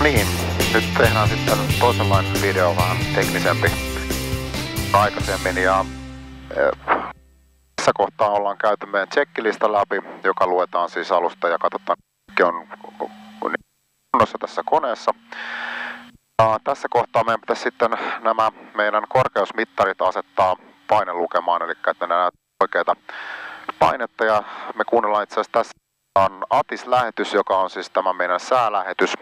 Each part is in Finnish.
Niin, nyt tehdään sitten toisenlainen video, vähän teknisempi aikaisemmin ja tässä kohtaa ollaan käyty meidän checklista läpi, joka luetaan siis alusta ja katsotaan, että on kunnossa tässä koneessa. Ja tässä kohtaa meidän pitäisi sitten nämä meidän korkeusmittarit asettaa painelukemaan, eli että ne näyttää oikeita painetta ja me kuunnellaan itse asiassa tässä on ATIS-lähetys, joka on siis tämä meidän säälähetys.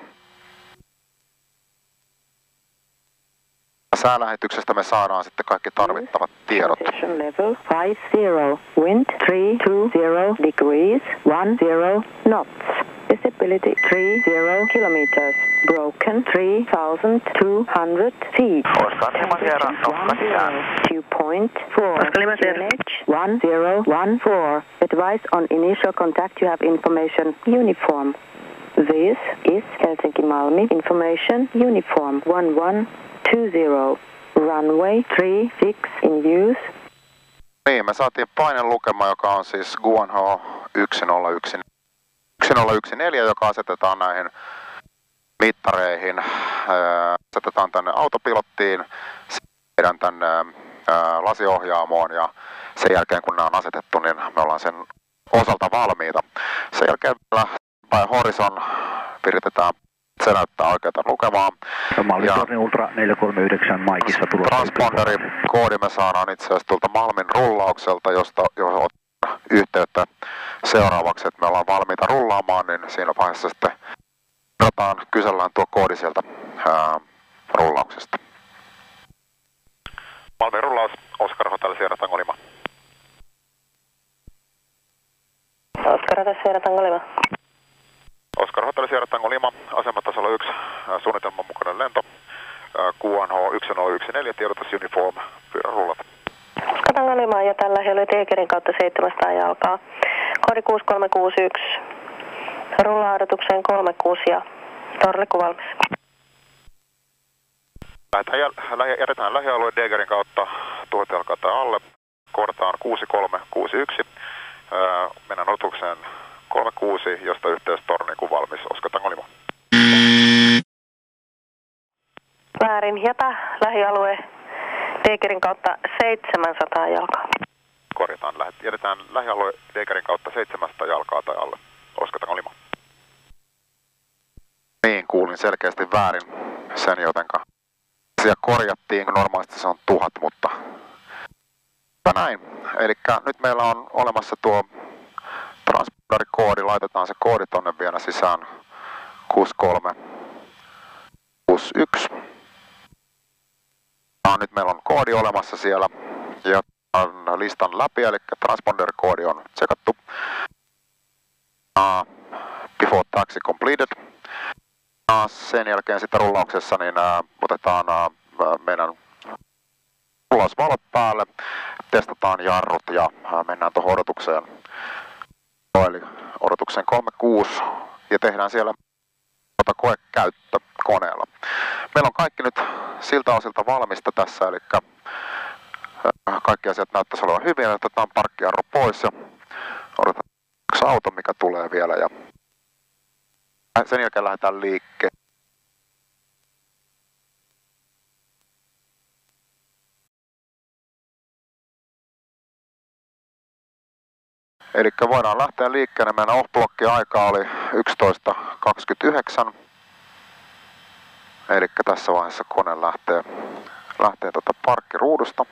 Säälähetyksestä me saadaan sitten kaikki tarvittavat tiedot. Level 50, wind 320 degrees, 10 knots. Visibility 30 kilometers. Broken 3,200 feet. Oscar Lima Sierra, nokka sisään. 2.4. 1014. Advice on initial contact. You have information uniform. This is Helsinki Malmi information uniform 1120. Runway 36 in use. Niin, me saatiin painelukema, joka on siis Guangzhou 1014, joka asetetaan näihin mittareihin. Asetetaan tänne autopilottiin, sitten tänne lasiohjaamoon ja sen jälkeen kun nämä on asetettu, niin me ollaan sen osalta valmiita. Sen jälkeen by Horizon viritetään, se näyttää oikeata lukemaa. Malmin Ultra 439 Maikissa tulossa. Transponderikoodi me saadaan itse asiassa tuolta Malmin rullaukselta, johon otetaan yhteyttä seuraavaksi, että me ollaan valmiita rullaamaan, niin siinä vaiheessa sitten kysellään tuo koodi sieltä rullauksesta. Malmin rullaus, Oscar Hotel Sierra Tango Lima. Oscar Hotel Sierra Tango Lima. Oscar Hotel Sierra Tango Lima, asematasolla 1, suunnitelman mukainen lento. Guangzhou 1014, tiedotus uniform, pyydän rullat. Oscar Tango Lima ja tällä heillä Tegerin kautta 700 jalkaa. Koodi 6361. Rulla-odotukseen 36 ja torlikku valmis. Jätetään lähialueen Degerin kautta 1000 jalkaa tai alle. Kohdataan 6361. Mennään odotukseen 36, josta yhteys torniku valmis. Oscar Tango Lima. Väärin. Jätä lähialue Degerin kautta 700 jalkaa. Korjataan. Jätetään lähialue Degerin kautta 700 jalkaa tai alle. Oscar Tango Lima. Niin, kuulin selkeästi väärin sen, jotenka asia korjattiin, kun normaalisti se on 1000, mutta näin. Eli nyt meillä on olemassa tuo transponderikoodi, laitetaan se koodi tonne vielä sisään 6361. Nyt meillä on koodi olemassa siellä ja listan läpi, eli transponderikoodi on tsekattu. Before taxi completed. Sen jälkeen sitten rullauksessa niin otetaan meidän rullausvalot päälle, testataan jarrut ja mennään tuohon odotukseen, eli odotukseen 36 ja tehdään siellä koekäyttö koneella. Meillä on kaikki nyt siltä osilta valmista tässä, eli kaikki asiat näyttäisi olevan hyvin. Otetaan parkkijarru pois ja odotetaan yksi auto, mikä tulee vielä ja sen jälkeen lähdetään liikkeelle. Eli voidaan lähteä liikkeelle. Meidän off-blokki aika oli 11.29. Eli tässä vaiheessa kone lähtee parkkiruudusta.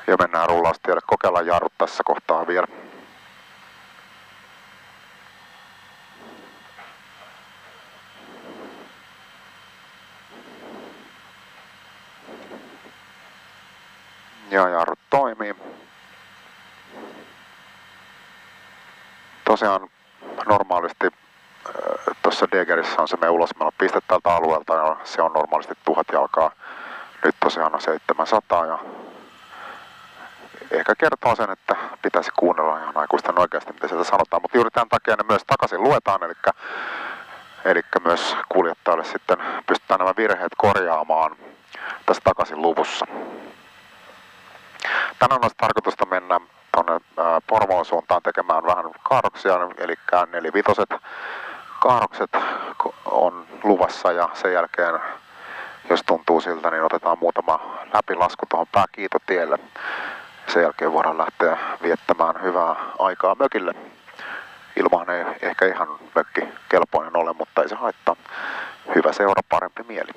Ja mennään rullaustielle. Kokeillaan jarrut tässä kohtaa vielä. Ja jarrut toimii. Tosiaan normaalisti tuossa Degerissä on se meidän ulosmenopiste tältä alueelta ja se on normaalisti 1000 jalkaa. Nyt tosiaan on 700 ja ehkä kertoo sen, että pitäisi kuunnella ihan aikuisten oikeasti, mitä sieltä sanotaan. Mutta juuri tämän takia ne myös takaisin luetaan, eli myös kuljettajalle sitten pystytään nämä virheet korjaamaan tässä takaisin luvussa. Tänään olisi tarkoitusta mennä tuonne Porvoon suuntaan tekemään vähän kaarroksia, eli 4-5 kaarrokset on luvassa ja sen jälkeen, jos tuntuu siltä, niin otetaan muutama läpilasku tuohon pääkiitotielle. Sen jälkeen voidaan lähteä viettämään hyvää aikaa mökille. Ilmaan ei ehkä ihan mökkikelpoinen ole, mutta ei se haittaa. Hyvä seura, parempi mieli.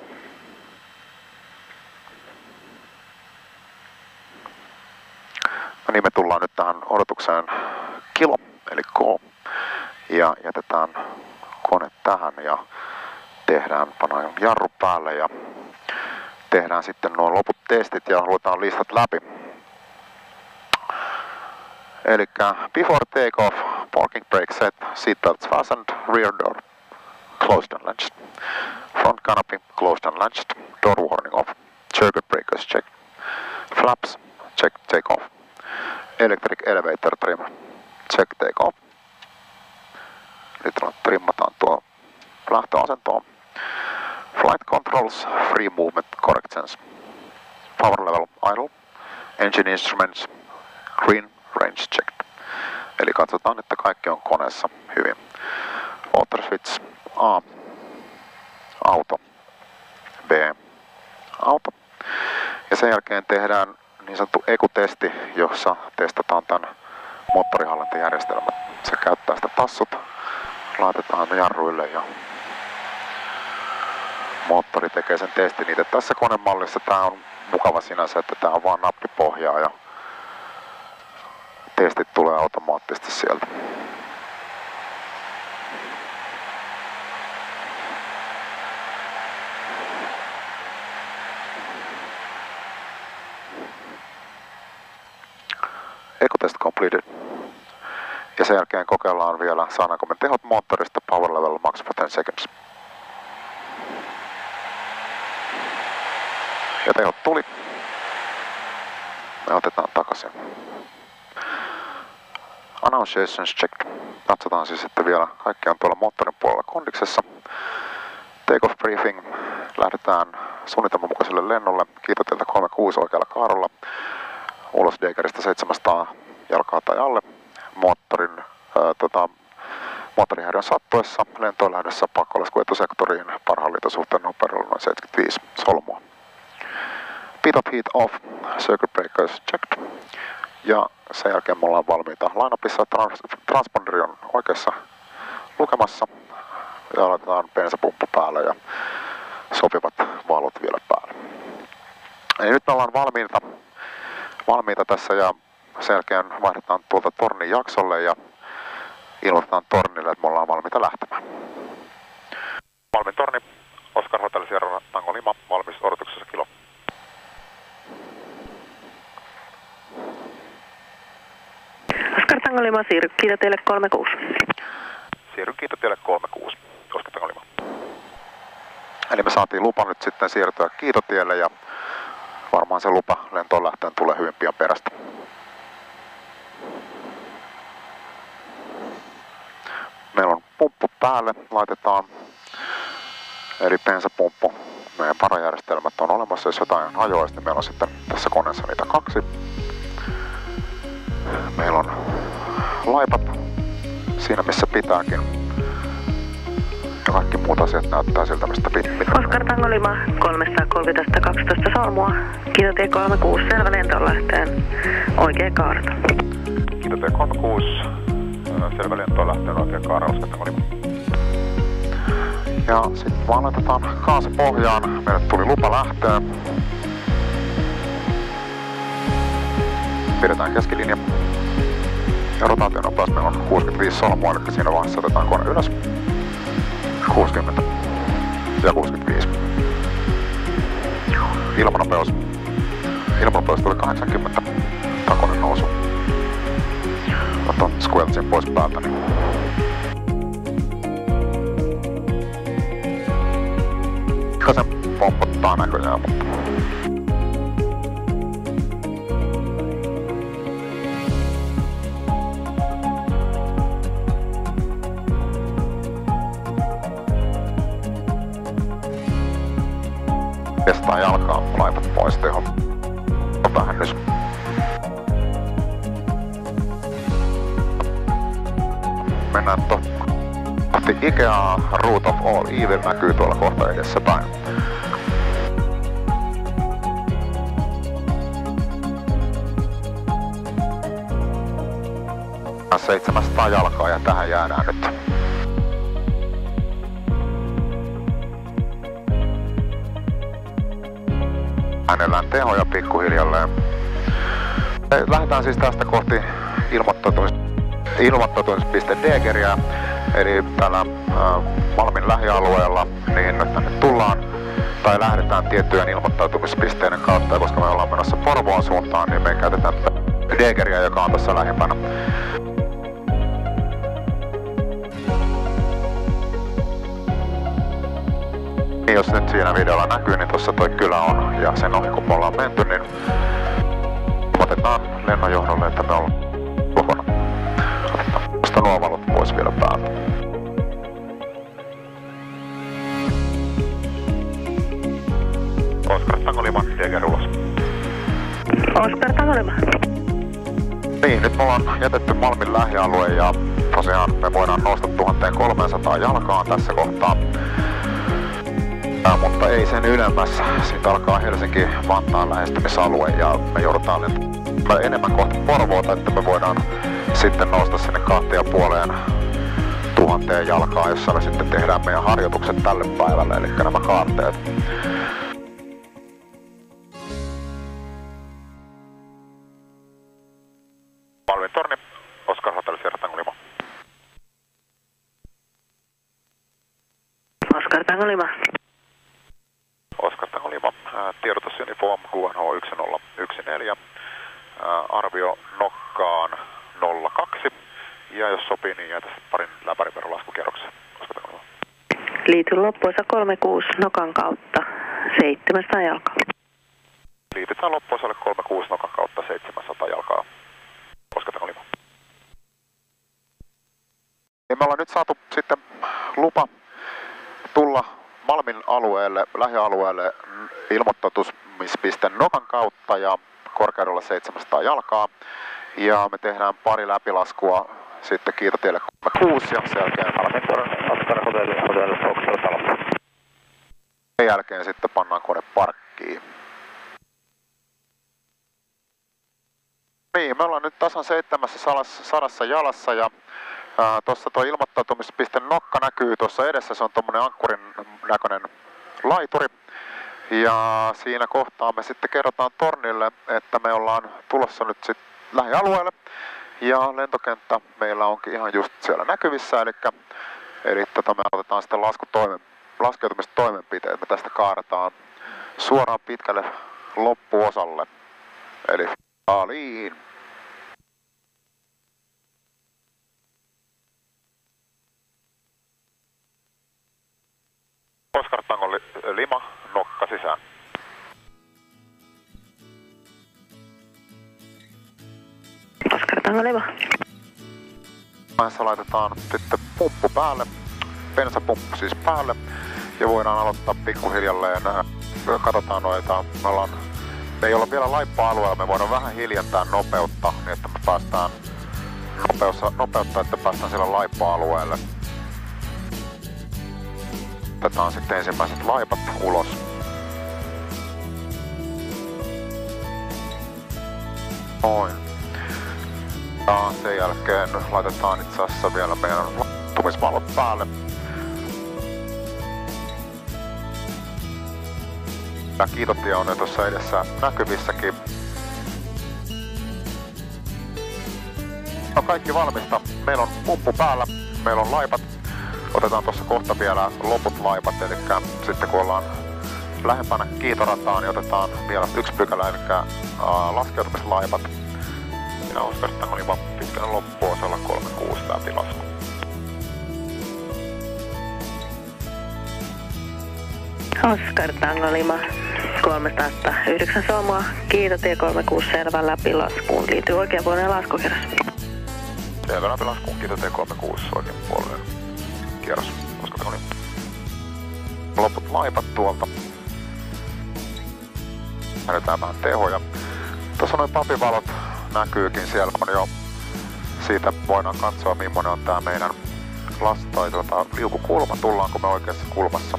No niin, me tullaan nyt tähän odotukseen kilo, eli K. Ja jätetään kone tähän ja pannaan jarru päälle ja tehdään sitten nuo loput testit ja luetaan listat läpi. Eli before takeoff, parking brake set, seatbelts fastened, rear door closed and latched, front canopy closed and latched, door warning off, circuit breakers checked, flaps check takeoff, electric elevator trim check takeoff. Nyt trimmataan tuo lähtöasentoon. Flight controls, free movement corrections, power level idle, engine instruments, green range checked. Eli katsotaan, että kaikki on koneessa hyvin. Water switch A, auto, B, auto. Ja sen jälkeen tehdään niin sanottu ECU-testi, jossa testataan tämän moottorihallintajärjestelmän. Se käyttää sitä tassut, laitetaan jarruille ja moottori tekee sen testin. Itse tässä konemallissa tämä on mukava sinänsä, että tämä on vaan nappipohjaa ja testit tulee automaattisesti sieltä. ECU-test completed. Ja sen jälkeen kokeillaan vielä, saadaanko me tehot moottorista, power level max for 10 seconds. Ja tehot tuli. Me otetaan takaisin. Annunciations checked. Katsotaan siis, että vielä kaikki on tuolla moottorin puolella kondiksessa. Take-off briefing. Lähdetään suunnitelman mukaiselle lennolle. Kiitotieltä 36 oikealla kaarolla. Ulos Degeristä 700 jalkaa tai alle. Moottorihäiriön sattuessa lento on lähdössä pakkolasku etusektoriin. Parhaan liitosuhteen nopeudella noin 75 solmua. Pitop heat off. Circuit breakers checked. Ja sen jälkeen me ollaan valmiita lineupissa. Transponderi on oikeassa lukemassa. Ja laitetaan bensapumppu päälle ja sopivat valot vielä päälle. Eli nyt me ollaan valmiita tässä ja sen jälkeen vaihdetaan tuolta tornin jaksolle ja ilmoitetaan tornille, että me ollaan valmiita lähtemään. Malmin torni, Oscar Hotel Sierra Tango Lima, valmis odotuksessa kilo. Oscar Tango Lima, siirry kiitotielle 36. Siirry kiitotielle 36, Oscar Tango Lima. Eli me saatiin lupa nyt sitten siirtyä kiitotielle ja varmaan se lupa lentoon lähtöön tulee hyvin pian perästä. Meillä on pumppu päälle, laitetaan, eli bensapumppu. Meidän parajärjestelmät on olemassa, jos jotain hajoaa, niin meillä on sitten tässä koneessa niitä 2. Meillä on laipat siinä missä pitääkin. Ja kaikki muut asiat näyttää siltä, mistä pitää. Oscar Tango Lima, 313 solmua. Kiitotie 36, selvä lentoon lähteen. Oikea kaarta. Kiitotie 36, selvä lentoon lähteen, oikea kaara, Oscar Tango Lima. Ja sitten vaan laitetaan kaasa pohjaan. Meille tuli lupa lähteä. Pidetään keskilinja. Ja rotaationopeus meillä on 65 solmua, eli siinä vaiheessa otetaan kone ylös. 60 ja 65. Ilmanopeus tuli 80. Takoinen nousu. Otan squelchin pois päältä. Niin. Se pompottaa näköjään, mutta testaa jalkaa, laivat pois, teho vähennys. mennään kohti Ikeaa. Root of All Evil näkyy tuolla kohta edessäpäin. 700 jalkaa ja tähän jäädään nyt. Äänellään tehoja pikkuhiljalleen. Lähdetään siis tästä kohti ilmoittautumispiste Degeria, eli täällä Malmin lähialueella, niin tänne tullaan tai lähdetään tiettyjen ilmoittautumispisteiden kautta, ja koska me ollaan menossa Porvoon suuntaan, niin me käytetään Degeria, joka on tässä lähimpänä. Jos nyt siinä videolla näkyy, niin tuossa toi kylä on, ja sen ohi kun me ollaan menty, niin otetaan lennonjohdolle, että me ollaan ulkona. Otetaan tuosta nuo valot pois vielä päältä. Oskar Tango Lima, Deger ulos. Oskar Tango Lima. Niin, nyt me ollaan jätetty Malmin lähialue ja tosiaan me voidaan nousta 1300 jalkaan tässä kohtaa. Mutta ei sen ylemmäs. Siitä alkaa Helsinki-Vantaan lähestymisalue ja me joudutaan enemmän kohti Porvoota, että me voidaan sitten nousta sinne 2500 jalkaa, jossa me sitten tehdään meidän harjoitukset tälle päivälle, eli nämä kaarteet. Malmin torni, Oskar Hotel Sierra Tango Lima. Oskar Tango Lima. Oskar Tango Lima, tiedotusuniform QNH1014, arvio nokkaan 02, ja jos sopii, niin jää tässä parin läpärin verran laskukierroksen. Oskar Tango Lima. Liity loppuosa 36 nokan kautta 700 jalkaa. Liitetään loppuosalle 36 nokan kautta 700 jalkaa. Oskar Tango Lima. Ja me ollaan nyt saatu sitten lupa tulla Malmin alueelle, lähialueelle ilmoittautumispiste nokan kautta ja korkeudella 700 jalkaa. Ja me tehdään pari läpilaskua sitten Kiitotielle 36 ja sen jälkeen sen jälkeen sitten pannaan kone parkkiin. Niin, me ollaan nyt tasan 700 jalassa ja tuossa tuo ilmoittautumispiste nokka näkyy tuossa edessä, se on tuommoinen ankkurin näköinen laituri. Ja siinä kohtaa me sitten kerrotaan tornille, että me ollaan tulossa nyt sitten lähialueelle. Ja lentokenttä meillä onkin ihan just siellä näkyvissä, eli me otetaan sitten laskeutumistoimenpiteet. Me tästä kaarataan suoraan pitkälle loppuosalle, eli aliin. Oskar Tango Lima, nokka sisään. Oskar Tango Lima. Näissä laitetaan sitten pumppu päälle, bensapumppu siis päälle, ja voidaan aloittaa pikkuhiljalleen. Katsotaan noita, me ei olla vielä laippa-alueella, me voidaan vähän hiljentää nopeutta, niin että me päästään nopeutta, että päästään siellä laippa-alueelle. Otetaan sitten ensimmäiset laipat ulos. Noin. Ja sen jälkeen laitetaan itse asiassa vielä meidän loppumisvalot päälle. Ja Kiitotie on jo tuossa edessä näkyvissäkin. No kaikki valmista. Meillä on pumppu päällä, meillä on laipat. Otetaan tuossa kohta vielä loput laipat, eli sitten kun ollaan lähempänä Kiitorataan, niin otetaan vielä yksi pykälä, eli laskeutumislaipat. Ja Oskar Tango Lima pitkällä loppuosalla 36 läpilasku. Oskar Tango Lima 309 Somua, Kiitotie 36 selvä läpilaskuun, liittyy oikeanpuolinen laskukerros. Selvä läpilaskuun, Kiitotie 36 oikeanpuolinen kierros. Oskar Tango Lima. Loput laipat tuolta. Lähdetään vähän tehoja. Tuossa noin papivalot näkyykin, siellä on jo siitä voidaan katsoa, millainen on tää meidän liukukulma. Tullaanko me oikeassa kulmassa?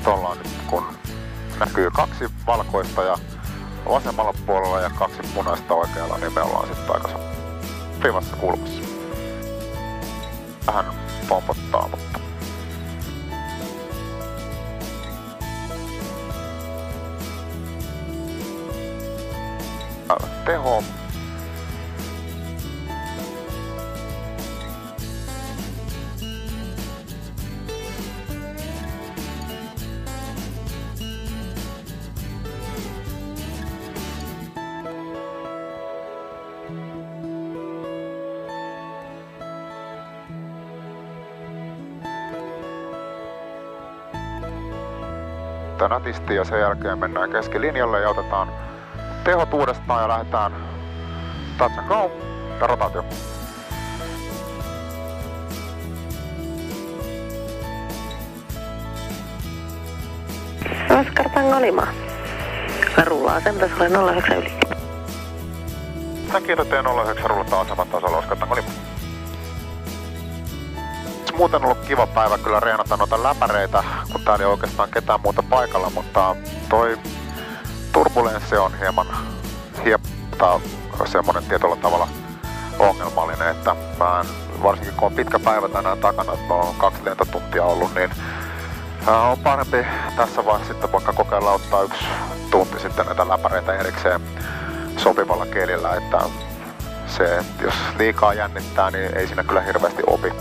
Ollaan nyt, kun näkyy 2 valkoista ja vasemmalla puolella ja 2 punaista oikealla, niin me ollaan sitten aika sopivassa kulmassa. Vähän pompottaa, mutta teho. Nätisti ja sen jälkeen mennään keskilinjalle ja otetaan tehot uudestaan ja lähdetään touch and go ja rotaatio. Oscar Tango Lima. Rullaa asemassa ole 09 yli. Kiitoteen 09 rullataan aseman tasalla Oscar Tango Lima. Muuten on ollut kiva päivä kyllä reenata noita läpäreitä, kun täällä ei oikeastaan ketään muuta paikalla, mutta toi turbulenssi on hieman semmonen tietyllä tavalla ongelmallinen, että varsinkin kun on pitkä päivä tänään takana, että on 2 lentotuntia ollut, niin on parempi tässä vaiheessa sitten vaikka kokeilla ottaa 1 tunti sitten näitä läpäreitä erikseen sopivalla kelillä, että se, että jos liikaa jännittää, niin ei siinä kyllä hirveästi opi.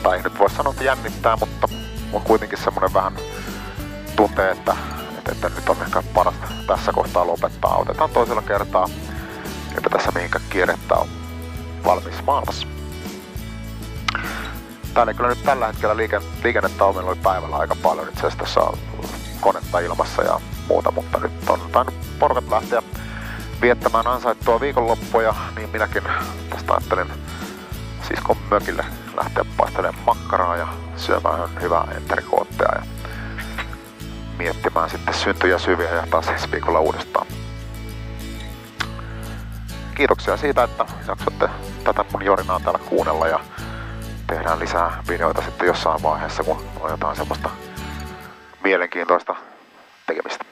Tai nyt voisi sanoa, että jännittää, mutta on kuitenkin semmoinen vähän tunte, että nyt on ehkä parasta tässä kohtaa lopettaa. Otetaan toisella kertaa, eipä tässä mihinkään kiirettä on valmis maailmassa. Täällä ei kyllä nyt tällä hetkellä liikennettä on, meillä oli päivällä aika paljon itse asiassa tässä on konetta ilmassa ja muuta, mutta nyt on tainnut porukat lähteä viettämään ansaittua viikonloppua, niin minäkin tästä ajattelin siskon mökille lähteä paistelemaan makkaraa ja syömään hyvää enterikoottea ja miettimään sitten syntyjä syviä ja taas ensi viikolla uudestaan. Kiitoksia siitä, että jaksoitte tätä mun jorinaa täällä kuunnella ja tehdään lisää videoita sitten jossain vaiheessa, kun on jotain semmoista mielenkiintoista tekemistä.